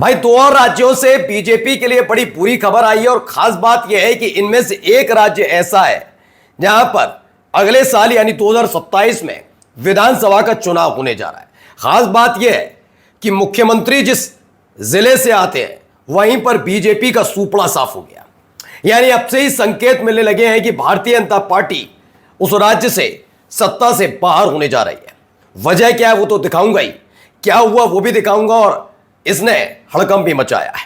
भाई, दो और राज्यों से बीजेपी के लिए बड़ी बुरी खबर आई है और खास बात यह है कि इनमें से एक राज्य ऐसा है जहां पर अगले साल यानी 2027 में विधानसभा का चुनाव होने जा रहा है। खास बात यह है कि मुख्यमंत्री जिस जिले से आते हैं वहीं पर बीजेपी का सूपड़ा साफ हो गया। यानी अब से ही संकेत मिलने लगे हैं कि भारतीय जनता पार्टी उस राज्य से सत्ता से बाहर होने जा रही है। वजह क्या है वो तो दिखाऊंगा ही, क्या हुआ वो भी दिखाऊंगा और इसने हड़कंप भी मचाया है।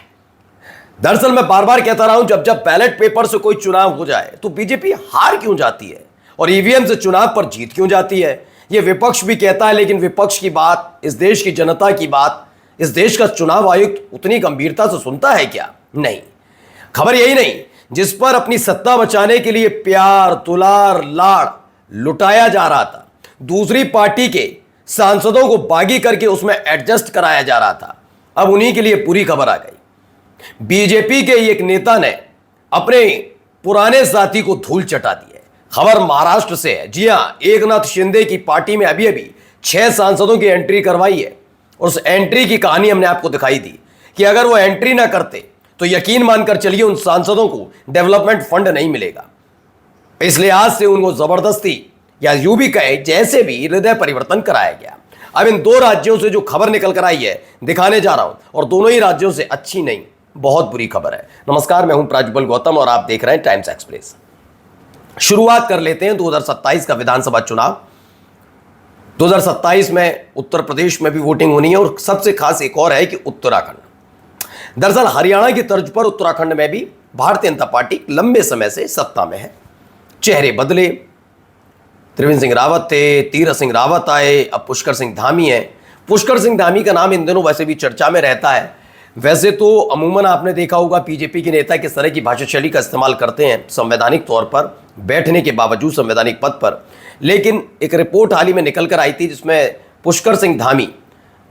दरअसल मैं बार बार कहता रहा हूं, जब जब बैलेट पेपर से कोई चुनाव हो जाए तो बीजेपी हार क्यों जाती है और ईवीएम से चुनाव पर जीत क्यों जाती है। यह विपक्ष भी कहता है, लेकिन विपक्ष की बात, इस देश की जनता की बात, इस देश का चुनाव आयुक्त उतनी गंभीरता से सुनता है क्या? नहीं। खबर यही नहीं, जिस पर अपनी सत्ता बचाने के लिए प्यार, दुलार, लाड़ लुटाया जा रहा था, दूसरी पार्टी के सांसदों को बागी करके उसमें एडजस्ट कराया जा रहा था, अब उन्हीं के लिए पूरी खबर आ गई। बीजेपी के एक नेता ने अपने पुराने साथी को धूल चटा दी है। खबर महाराष्ट्र से है। जी हां, एकनाथ शिंदे की पार्टी में अभी अभी 6 सांसदों की एंट्री करवाई है और उस एंट्री की कहानी हमने आपको दिखाई दी कि अगर वो एंट्री ना करते तो यकीन मानकर चलिए उन सांसदों को डेवलपमेंट फंड नहीं मिलेगा। इसलिए आज से उनको जबरदस्ती या यूं भी कहे जैसे भी हृदय परिवर्तन कराया गया। अब इन 2 राज्यों से जो खबर निकल कर आई है दिखाने जा रहा हूं और दोनों ही राज्यों से अच्छी नहीं, बहुत बुरी खबर है। नमस्कार, मैं हूं प्राज्वल गौतम और आप देख रहे हैं टाइम्स एक्सप्रेस। शुरुआत कर लेते हैं 2027 का विधानसभा चुनाव। 2027 में उत्तर प्रदेश में भी वोटिंग होनी है और सबसे खास एक और है कि उत्तराखंड। दरअसल हरियाणा की तर्ज पर उत्तराखंड में भी भारतीय जनता पार्टी लंबे समय से सत्ता में है। चेहरे बदले, त्रिवेंद्र सिंह रावत थे, तीरथ सिंह रावत आए, अब पुष्कर सिंह धामी है। पुष्कर सिंह धामी का नाम इन दिनों वैसे भी चर्चा में रहता है। वैसे तो अमूमन आपने देखा होगा बीजेपी के नेता किस तरह की भाषा शैली का इस्तेमाल करते हैं संवैधानिक तौर पर, बैठने के बावजूद संवैधानिक पद पर। लेकिन एक रिपोर्ट हाल ही में निकल कर आई थी जिसमें पुष्कर सिंह धामी,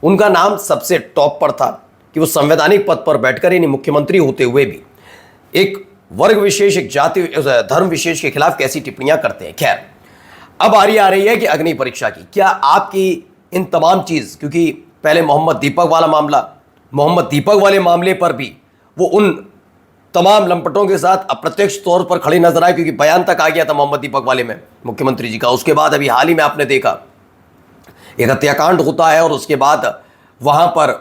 उनका नाम सबसे टॉप पर था कि वो संवैधानिक पद पर बैठकर यानी मुख्यमंत्री होते हुए भी एक वर्ग विशेष, एक जाति, धर्म विशेष के खिलाफ कैसी टिप्पणियां करते हैं। खैर, अब आ रही है कि अग्नि परीक्षा की क्या आपकी इन तमाम चीज़, क्योंकि पहले मोहम्मद दीपक वाले मामले पर भी वो उन तमाम लंपटों के साथ अप्रत्यक्ष तौर पर खड़े नजर आए, क्योंकि बयान तक आ गया था मोहम्मद दीपक वाले में मुख्यमंत्री जी का। उसके बाद अभी हाल ही में आपने देखा एक हत्याकांड होता है और उसके बाद वहां पर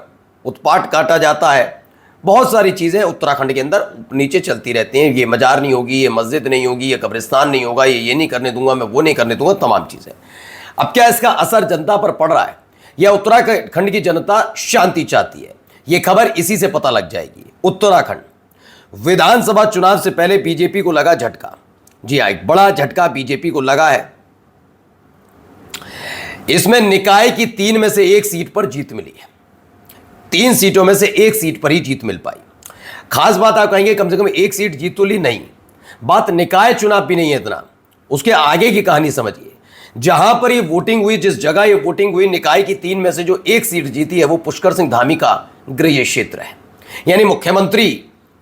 उत्पात काटा जाता है। बहुत सारी चीज़ें उत्तराखंड के अंदर नीचे चलती रहती हैं। ये मजार नहीं होगी, ये मस्जिद नहीं होगी, ये कब्रिस्तान नहीं होगा, ये नहीं करने दूंगा, मैं वो नहीं करने दूंगा, तमाम चीज़ें। अब क्या इसका असर जनता पर पड़ रहा है या उत्तराखंड की जनता शांति चाहती है? ये खबर इसी से पता लग जाएगी। उत्तराखंड विधानसभा चुनाव से पहले बीजेपी को लगा झटका। जी हाँ, एक बड़ा झटका बीजेपी को लगा है। इसमें निकाय की 3 में से 1 सीट पर जीत मिली है। 3 सीटों में से 1 सीट पर ही जीत मिल पाई। खास बात आप कहेंगे कम से कम 1 सीट जीत तो ली, नहीं, बात निकाय चुनाव भी नहीं है इतना, उसके आगे की कहानी समझिए। जहां पर ये वोटिंग हुई, जिस जगह ये वोटिंग हुई, निकाय की 3 में से जो 1 सीट जीती है वो पुष्कर सिंह धामी का गृह क्षेत्र है। यानी मुख्यमंत्री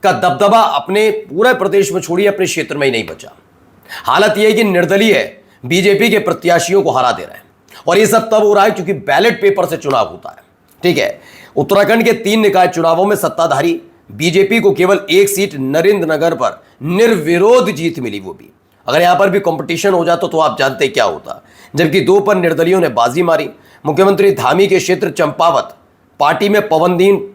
का दबदबा अपने पूरे प्रदेश में छोड़िए, अपने क्षेत्र में ही नहीं बचा। हालत यह है कि निर्दलीय बीजेपी के प्रत्याशियों को हरा दे रहे हैं और ये सब तब हो रहा है क्योंकि बैलेट पेपर से चुनाव होता है। ठीक है, उत्तराखंड के 3 निकाय चुनावों में सत्ताधारी बीजेपी को केवल 1 सीट नरेंद्र नगर पर निर्विरोध जीत मिली, वो भी। अगर यहां पर भी कंपटीशन हो जाता तो आप जानते क्या होता। जबकि 2 पर निर्दलियों ने बाजी मारी। मुख्यमंत्री धामी के क्षेत्र चंपावत पार्टी में पवनदीन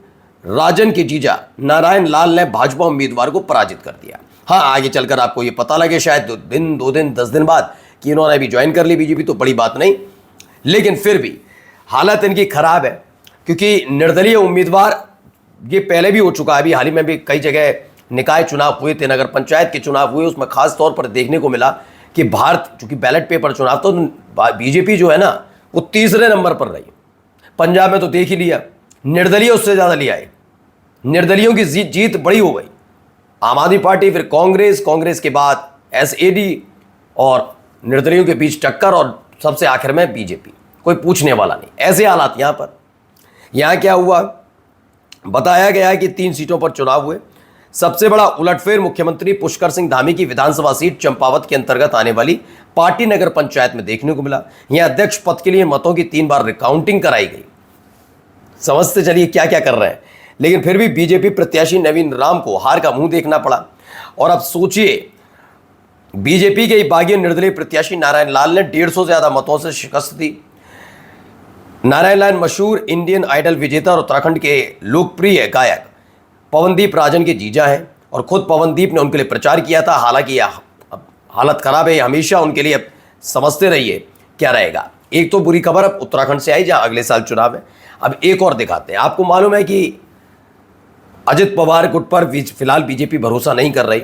राजन के जीजा नारायण लाल ने भाजपा उम्मीदवार को पराजित कर दिया। हाँ, आगे चलकर आपको ये पता लगे शायद 2 दिन 10 दिन बाद कि इन्होंने भी ज्वाइन कर ली बीजेपी, तो बड़ी बात नहीं, लेकिन फिर भी हालत इनकी खराब है क्योंकि निर्दलीय उम्मीदवार, ये पहले भी हो चुका है, अभी हाल ही में भी कई जगह निकाय चुनाव हुए थे, नगर पंचायत के चुनाव हुए, उसमें खास तौर पर देखने को मिला कि चूंकि बैलेट पेपर चुनाव तो बीजेपी जो है ना वो 3रे नंबर पर रही। पंजाब में तो देख ही लिया, निर्दलीय उससे ज़्यादा लिया है, निर्दलियों की जीत बड़ी हो गई। आम आदमी पार्टी, फिर कांग्रेस के बाद एसएडी और निर्दलियों के बीच टक्कर और सबसे आखिर में बीजेपी, कोई पूछने वाला नहीं। ऐसे हालात यहाँ पर। यहाँ क्या हुआ, बताया गया है कि 3 सीटों पर चुनाव हुए। सबसे बड़ा उलटफेर मुख्यमंत्री पुष्कर सिंह धामी की विधानसभा सीट चंपावत के अंतर्गत आने वाली पार्टी नगर पंचायत में देखने को मिला। यहां अध्यक्ष पद के लिए मतों की 3 बार रिकाउंटिंग कराई गई। समझते चलिए क्या क्या कर रहे हैं। लेकिन फिर भी बीजेपी प्रत्याशी नवीन राम को हार का मुंह देखना पड़ा। और अब सोचिए, बीजेपी के बागी निर्दलीय प्रत्याशी नारायण लाल ने 150 से ज्यादा मतों से शिकस्त दी। नारायण लाल मशहूर इंडियन आइडल विजेता और उत्तराखंड के लोकप्रिय गायक पवनदीप राजन के जीजा हैं और खुद पवनदीप ने उनके लिए प्रचार किया था। हालांकि यह हालत खराब है, हमेशा उनके लिए। अब समझते रहिए क्या रहेगा। एक तो बुरी खबर अब उत्तराखंड से आई, जहां अगले साल चुनाव है। अब एक और दिखाते हैं। आपको मालूम है कि अजित पवार गुट पर फिलहाल बीजेपी भरोसा नहीं कर रही,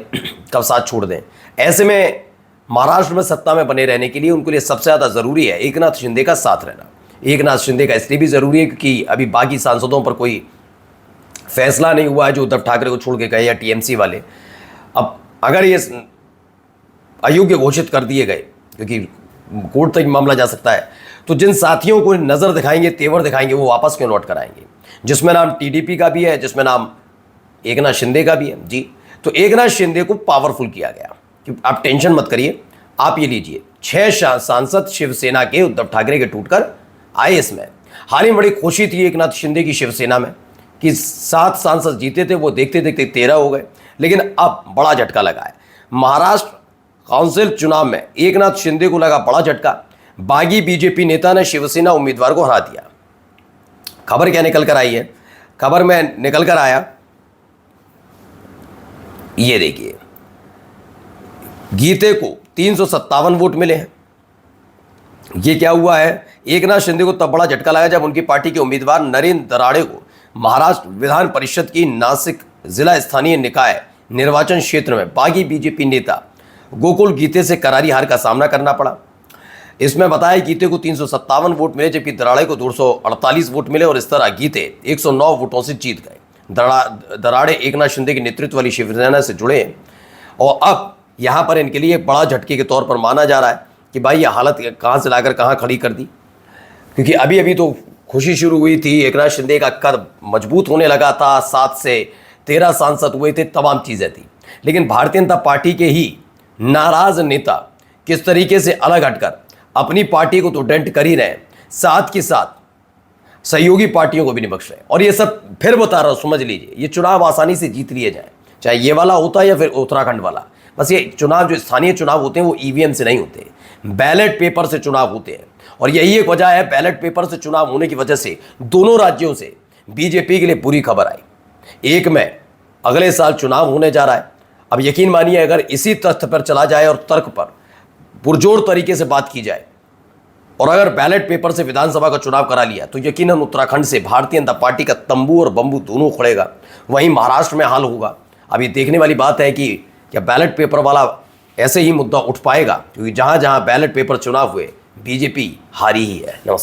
कब साथ छोड़ दें। ऐसे में महाराष्ट्र में सत्ता में बने रहने के लिए उनके लिए सबसे ज़्यादा ज़रूरी है एकनाथ शिंदे का साथ रहना। एकनाथ शिंदे का इसलिए भी ज़रूरी है क्योंकि अभी बाकी सांसदों पर कोई फैसला नहीं हुआ है जो उद्धव ठाकरे को छोड़ के गए या टीएमसी वाले। अब अगर ये अयोग्य घोषित कर दिए गए, क्योंकि कोर्ट तक मामला जा सकता है, तो जिन साथियों को नज़र दिखाएंगे, तेवर दिखाएंगे, वो वापस क्यों लौट कर आएंगे, जिसमें नाम टीडीपी का भी है, जिसमें नाम एकनाथ शिंदे का भी है जी। तो एकनाथ शिंदे को पावरफुल किया गया कि आप टेंशन मत करिए, आप ये लीजिए 6 सांसद शिवसेना के उद्धव ठाकरे के टूटकर आए। इसमें हाल ही में बड़ी खुशी थी एकनाथ शिंदे की शिवसेना में कि 7 सांसद जीते थे, वो देखते देखते 13 हो गए। लेकिन अब बड़ा झटका लगा है। महाराष्ट्र काउंसिल चुनाव में एकनाथ शिंदे को लगा बड़ा झटका। बागी बीजेपी नेता ने शिवसेना उम्मीदवार को हरा दिया। खबर क्या निकल कर आई है? खबर में निकल कर आया, ये देखिए, गीते को 357 वोट मिले हैं। ये क्या हुआ है? एकनाथ शिंदे को तब बड़ा झटका लगा जब उनकी पार्टी के उम्मीदवार नरेंद्र दराड़े को महाराष्ट्र विधान परिषद की नासिक जिला स्थानीय निकाय निर्वाचन क्षेत्र में बागी बीजेपी नेता गोकुल गीते से करारी हार का सामना करना पड़ा। इसमें बताया गीते को 357 वोट मिले जबकि दराड़े को 248 वोट मिले और इस तरह गीते 109 वोटों से जीत गए। दराड़े एकनाथ शिंदे के नेतृत्व वाली शिवसेना से जुड़े और अब यहाँ पर इनके लिए बड़ा झटके के तौर पर माना जा रहा है कि भाई ये हालत कहाँ से लाकर कहाँ खड़ी कर दी। क्योंकि अभी अभी तो खुशी शुरू हुई थी, एकनाथ शिंदे का कद मजबूत होने लगा था, 7 से 13 सांसद हुए थे, तमाम चीज़ें थी। लेकिन भारतीय जनता पार्टी के ही नाराज नेता किस तरीके से अलग हटकर अपनी पार्टी को तो डेंट कर ही रहे हैं, साथ के साथ सहयोगी पार्टियों को भी नहीं बख्श रहे। और ये सब फिर बता रहा हूँ, समझ लीजिए, ये चुनाव आसानी से जीत लिए जाए, चाहे ये वाला होता है या फिर उत्तराखंड वाला। बस ये चुनाव जो स्थानीय चुनाव होते हैं वो ईवीएम से नहीं होते, बैलेट पेपर से चुनाव होते हैं। और यही एक वजह है, बैलेट पेपर से चुनाव होने की वजह से दोनों राज्यों से बीजेपी के लिए बुरी खबर आई। एक में अगले साल चुनाव होने जा रहा है। अब यकीन मानिए, अगर इसी तथ्य पर चला जाए और तर्क पर पुरजोर तरीके से बात की जाए और अगर बैलेट पेपर से विधानसभा का चुनाव करा लिया तो यकीनन उत्तराखंड से भारतीय जनता पार्टी का तंबू और बंबू दोनों खड़ेगा। वहीं महाराष्ट्र में हाल होगा। अब ये देखने वाली बात है कि क्या बैलेट पेपर वाला ऐसे ही मुद्दा उठ पाएगा, क्योंकि जहां जहां बैलेट पेपर चुनाव हुए बीजेपी हारी ही है। नमस्कार।